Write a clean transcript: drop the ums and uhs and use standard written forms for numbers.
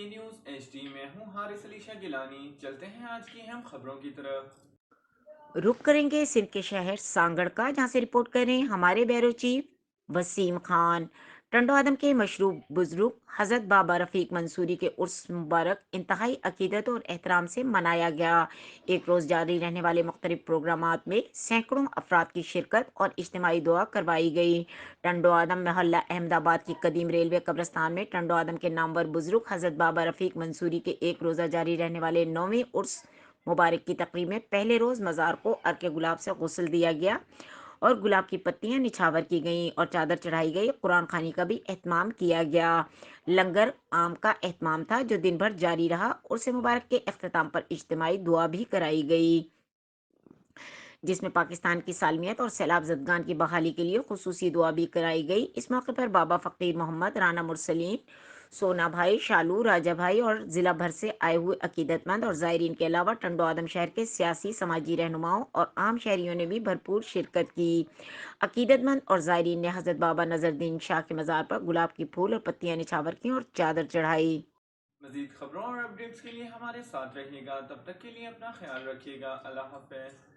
یہ news H D میں ہوں حارث علی شاہ گیلانی۔ چلتے ہیں آج کی اہم خبروں کی طرف۔ رخ کریں گے سندھ کے شہر سانگڑ کا، جہاں سے رپورٹ کریں ہمارے بیورو چیف وسیم خان۔ ٹنڈو آدم کے مشروع بزرگ حضرت بابا رفیق منصوری کے عرس مبارک انتہائی عقیدت اور احترام سے منایا گیا۔ ایک روز جاری رہنے والے مختلف پروگرامات میں سینکڑوں افراد کی شرکت اور اجتماعی دعا کروائی گئی۔ ٹنڈو آدم محلہ احمد آباد کی قدیم ریلوے قبرستان میں ٹنڈو آدم کے نامور بزرگ حضرت بابا رفیق منصوری کے ایک روزہ جاری رہنے والے 9ویں عرس مبارک کی تقریب میں پہلے روز مزار کو عرق گلاب سے غسل دیا گیا اور گلاب کی پتیاں نچھاور کی گئیں اور چادر چڑھائی گئی۔ قرآن خوانی کا بھی اہتمام کیا گیا۔ لنگر عام کا اہتمام تھا جو دن بھر جاری رہا۔ عرس مبارک کے اختتام پر اجتماعی دعا بھی کرائی گئی، جس میں پاکستان کی سالمیت اور سیلاب زدگان کی بحالی کے لیے خصوصی دعا بھی کرائی گئی۔ اس موقع پر بابا فقیر محمد رانا مرسلین، سونا بھائی، شالو، راجہ بھائی اور ضلع بھر سے آئے ہوئے عقیدت مند اور زائرین کے علاوہ ٹنڈو آدم شہر کے سیاسی سماجی رہنماؤں اور عام شہریوں نے بھی بھرپور شرکت کی۔ عقیدت مند اور زائرین نے حضرت بابا نظرالدین شاہ کے مزار پر گلاب کے پھول اور پتیاں نچھاور کی اور چادر چڑھائی۔ مزید خبروں اور اپڈیٹس کے لیے ہمارے ساتھ رہیے گا، تب تک کے لیے اپنا خیال رکھیے گا۔ اللہ حافظ۔